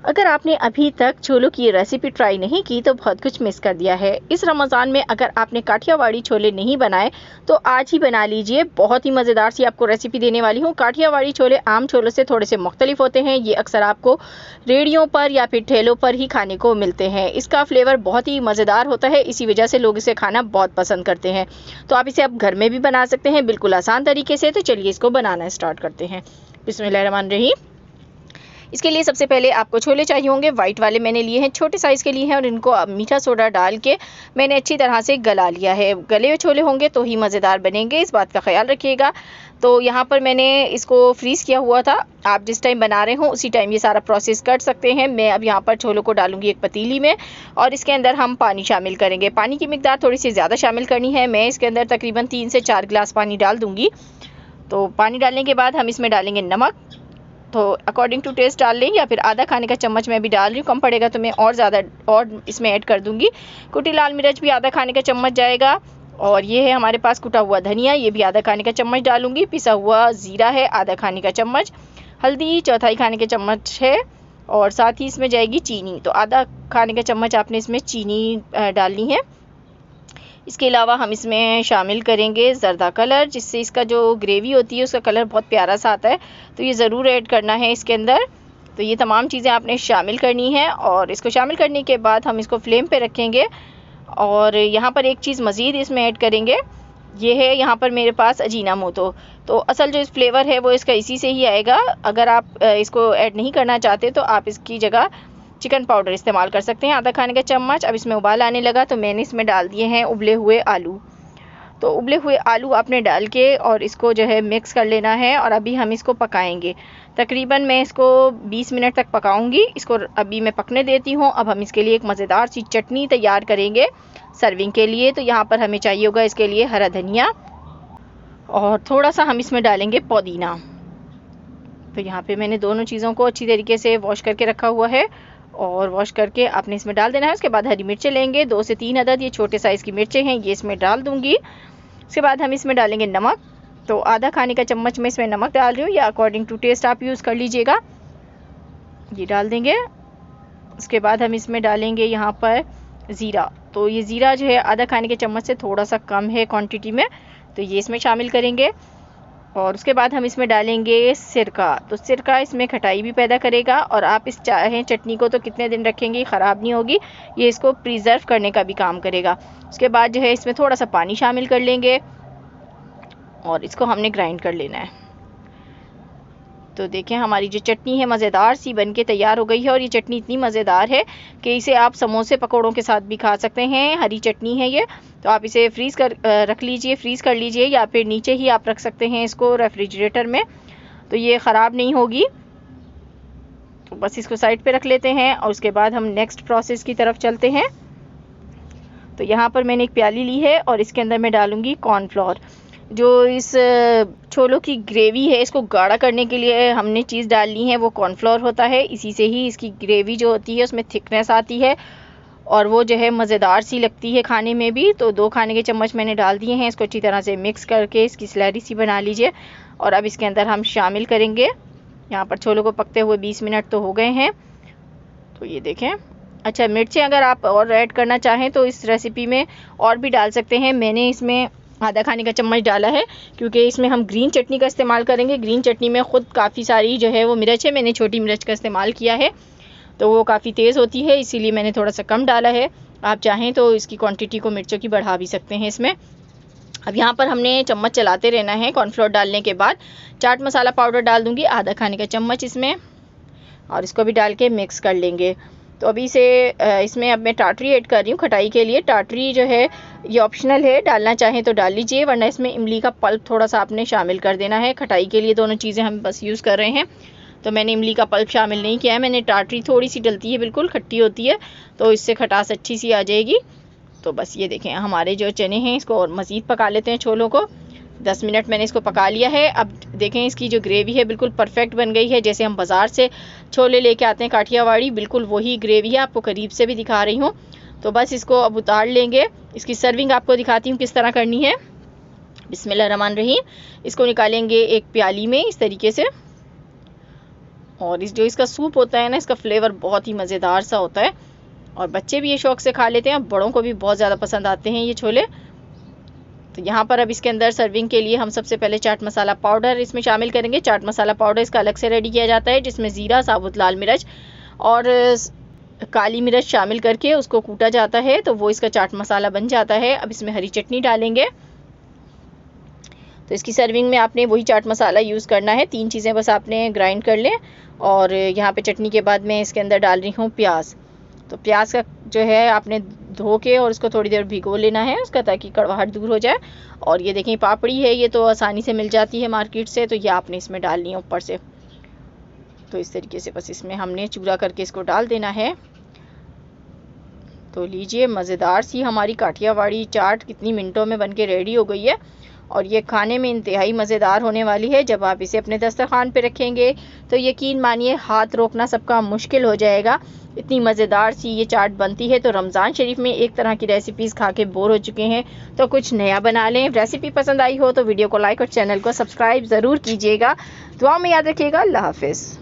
अगर आपने अभी तक छोलों की रेसिपी ट्राई नहीं की तो बहुत कुछ मिस कर दिया है। इस रमज़ान में अगर आपने काठियावाड़ी छोले नहीं बनाए तो आज ही बना लीजिए। बहुत ही मज़ेदार सी आपको रेसिपी देने वाली हूँ। काठियावाड़ी छोले आम छोलों से थोड़े से मुख्तलिफ होते हैं। ये अक्सर आपको रेहड़ियों पर या फिर ठेलों पर ही खाने को मिलते हैं। इसका फ्लेवर बहुत ही मज़ेदार होता है, इसी वजह से लोग इसे खाना बहुत पसंद करते हैं। तो आप इसे अब घर में भी बना सकते हैं बिल्कुल आसान तरीके से। तो चलिए इसको बनाना स्टार्ट करते हैं। बिस्मिल्लाहिर्रहमानिर्रहीम। इसके लिए सबसे पहले आपको छोले चाहिए होंगे। वाइट वाले मैंने लिए हैं, छोटे साइज़ के लिए हैं और इनको अब मीठा सोडा डाल के मैंने अच्छी तरह से गला लिया है। गले हुए छोले होंगे तो ही मज़ेदार बनेंगे, इस बात का ख्याल रखिएगा। तो यहाँ पर मैंने इसको फ्रीज़ किया हुआ था। आप जिस टाइम बना रहे हो उसी टाइम ये सारा प्रोसेस कर सकते हैं। मैं अब यहाँ पर छोलों को डालूंगी एक पतीली में और इसके अंदर हम पानी शामिल करेंगे। पानी की मिकदार थोड़ी सी ज़्यादा शामिल करनी है। मैं इसके अंदर तकरीबन 3 से 4 गिलास पानी डाल दूँगी। तो पानी डालने के बाद हम इसमें डालेंगे नमक। तो अकॉर्डिंग टू टेस्ट डाल लें या फिर आधा खाने का चम्मच मैं भी डाल रही हूँ। कम पड़ेगा तो मैं और ज़्यादा और इसमें ऐड कर दूँगी। कुटी लाल मिर्च भी आधा खाने का चम्मच जाएगा और ये है हमारे पास कुटा हुआ धनिया, ये भी आधा खाने का चम्मच डालूँगी। पिसा हुआ ज़ीरा है आधा खाने का चम्मच, हल्दी चौथाई खाने के चम्मच है और साथ ही इसमें जाएगी चीनी। तो आधा खाने का चम्मच आपने इसमें चीनी डालनी है। इसके अलावा हम इसमें शामिल करेंगे ज़र्दा कलर, जिससे इसका जो ग्रेवी होती है उसका कलर बहुत प्यारा सा आता है। तो ये ज़रूर ऐड करना है इसके अंदर। तो ये तमाम चीज़ें आपने शामिल करनी है और इसको शामिल करने के बाद हम इसको फ्लेम पे रखेंगे। और यहाँ पर एक चीज़ मज़ीद इसमें ऐड करेंगे, ये है यहाँ पर मेरे पास अजीनामोटो। तो असल जो इस फ्लेवर है वो इसका इसी से ही आएगा। अगर आप इसको ऐड नहीं करना चाहते तो आप इसकी जगह चिकन पाउडर इस्तेमाल कर सकते हैं, आधा खाने का चम्मच। अब इसमें उबाल आने लगा तो मैंने इसमें डाल दिए हैं उबले हुए आलू। तो उबले हुए आलू आपने डाल के और इसको जो है मिक्स कर लेना है और अभी हम इसको पकाएंगे। तकरीबन मैं इसको 20 मिनट तक पकाऊंगी। इसको अभी मैं पकने देती हूँ। अब हम इसके लिए एक मज़ेदार सी चटनी तैयार करेंगे सर्विंग के लिए। तो यहाँ पर हमें चाहिए होगा इसके लिए हरा धनिया और थोड़ा सा हम इसमें डालेंगे पुदीना। तो यहाँ पे मैंने दोनों चीज़ों को अच्छी तरीके से वॉश करके रखा हुआ है और वॉश करके आपने इसमें डाल देना है। उसके बाद हरी मिर्चें लेंगे 2 से 3 अदद, ये छोटे साइज़ की मिर्चें हैं, ये इसमें डाल दूँगी। उसके बाद हम इसमें डालेंगे नमक। तो आधा खाने का चम्मच मैं इसमें नमक डाल रही हूँ, या अकॉर्डिंग टू टेस्ट आप यूज़ कर लीजिएगा। ये डाल देंगे। उसके बाद हम इसमें डालेंगे यहाँ पर ज़ीरा। तो ये ज़ीरा जो है आधा खाने के चम्मच से थोड़ा सा कम है क्वान्टिटी में, तो ये इसमें शामिल करेंगे। और उसके बाद हम इसमें डालेंगे सिरका। तो सिरका इसमें खटाई भी पैदा करेगा और आप इस चाहें चटनी को तो कितने दिन रखेंगे ख़राब नहीं होगी, ये इसको प्रिजर्व करने का भी काम करेगा। उसके बाद जो है इसमें थोड़ा सा पानी शामिल कर लेंगे और इसको हमने ग्राइंड कर लेना है। तो देखें हमारी जो चटनी है मज़ेदार सी बन के तैयार हो गई है और ये चटनी इतनी मज़ेदार है कि इसे आप समोसे पकौड़ों के साथ भी खा सकते हैं। हरी चटनी है ये। तो आप इसे फ्रीज़ कर रख लीजिए, फ्रीज़ कर लीजिए या फिर नीचे ही आप रख सकते हैं इसको रेफ्रिजरेटर में, तो ये ख़राब नहीं होगी। तो बस इसको साइड पे रख लेते हैं और उसके बाद हम नेक्स्ट प्रोसेस की तरफ चलते हैं। तो यहाँ पर मैंने एक प्याली ली है और इसके अंदर मैं डालूँगी कॉर्नफ्लोर। जो इस छोलों की ग्रेवी है इसको गाढ़ा करने के लिए हमने चीज़ डाल ली है वो कॉर्नफ्लोर होता है। इसी से ही इसकी ग्रेवी जो होती है उसमें थिकनेस आती है और वो जो है मज़ेदार सी लगती है खाने में भी। तो 2 खाने के चम्मच मैंने डाल दिए हैं। इसको अच्छी तरह से मिक्स करके इसकी स्लैरी सी बना लीजिए और अब इसके अंदर हम शामिल करेंगे। यहाँ पर छोलों को पकते हुए 20 मिनट तो हो गए हैं। तो ये देखें। अच्छा, मिर्चें अगर आप और ऐड करना चाहें तो इस रेसिपी में और भी डाल सकते हैं। मैंने इसमें आधा खाने का चम्मच डाला है क्योंकि इसमें हम ग्रीन चटनी का इस्तेमाल करेंगे। ग्रीन चटनी में ख़ुद काफ़ी सारी जो है वो मिर्च है, मैंने छोटी मिर्च का इस्तेमाल किया है तो वो काफ़ी तेज़ होती है, इसीलिए मैंने थोड़ा सा कम डाला है। आप चाहें तो इसकी क्वांटिटी को मिर्चों की बढ़ा भी सकते हैं इसमें। अब यहाँ पर हमने चम्मच चलाते रहना है। कॉर्नफ्लोर डालने के बाद चाट मसाला पाउडर डाल दूँगी आधा खाने का चम्मच इसमें और इसको भी डाल के मिक्स कर लेंगे। तो अभी इसमें अब मैं टाटरी ऐड कर रही हूँ खटाई के लिए। टाटरी जो है ये ऑप्शनल है, डालना चाहें तो डाल लीजिए, वरना इसमें इमली का पल्प थोड़ा सा आपने शामिल कर देना है। खटाई के लिए दोनों चीज़ें हम बस यूज़ कर रहे हैं, तो मैंने इमली का पल्प शामिल नहीं किया है। मैंने टाटरी थोड़ी सी डलती है, बिल्कुल खट्टी होती है, तो इससे खटास अच्छी सी आ जाएगी। तो बस ये देखें हमारे जो चने हैं इसको और मज़ीद पका लेते हैं छोलों को। 10 मिनट मैंने इसको पका लिया है। अब देखें इसकी जो ग्रेवी है बिल्कुल परफेक्ट बन गई है। जैसे हम बाज़ार से छोले लेके आते हैं काठियावाड़ी, बिल्कुल वही ग्रेवी है। आपको करीब से भी दिखा रही हूँ। तो बस इसको अब उतार लेंगे। इसकी सर्विंग आपको दिखाती हूँ किस तरह करनी है। बिस्मिल्लाहिर्रहमानिर्रहीम। इसको निकालेंगे एक प्याली में इस तरीके से और इस जो इसका सूप होता है ना, इसका फ्लेवर बहुत ही मज़ेदार सा होता है और बच्चे भी ये शौक से खा लेते हैं, बड़ों को भी बहुत ज़्यादा पसंद आते हैं ये छोले। तो यहाँ पर अब इसके अंदर सर्विंग के लिए हम सबसे पहले चाट मसाला पाउडर इसमें शामिल करेंगे। चाट मसाला पाउडर इसका अलग से रेडी किया जाता है, जिसमें ज़ीरा, साबुत लाल मिर्च और काली मिर्च शामिल करके उसको कूटा जाता है, तो वो इसका चाट मसाला बन जाता है। अब इसमें हरी चटनी डालेंगे, तो इसकी सर्विंग में आपने वही चाट मसाला यूज़ करना है। 3 चीज़ें बस आपने ग्राइंड कर लें। और यहाँ पे चटनी के बाद मैं इसके अंदर डाल रही हूँ प्याज। तो प्याज का जो है आपने धो के और उसको थोड़ी देर भिगो लेना है उसका, ताकि कड़वाहट दूर हो जाए। और ये देखें पापड़ी है, ये तो आसानी से मिल जाती है मार्केट से, तो ये आपने इसमें डालनी है ऊपर से। तो इस तरीके से बस इसमें हमने चूरा करके इसको डाल देना है। तो लीजिए, मज़ेदार सी हमारी काठियावाड़ी चाट कितनी मिनटों में बनके रेडी हो गई है और ये खाने में इंतहाई मज़ेदार होने वाली है। जब आप इसे अपने दस्तरखान पे रखेंगे तो यकीन मानिए हाथ रोकना सबका मुश्किल हो जाएगा, इतनी मज़ेदार सी ये चाट बनती है। तो रमज़ान शरीफ में एक तरह की रेसिपीज़ खा के बोर हो चुके हैं, तो कुछ नया बना लें। रेसिपी पसंद आई हो तो वीडियो को लाइक और चैनल को सब्सक्राइब ज़रूर कीजिएगा। दुआ में याद रखिएगा। अल्लाह हाफ़िज़।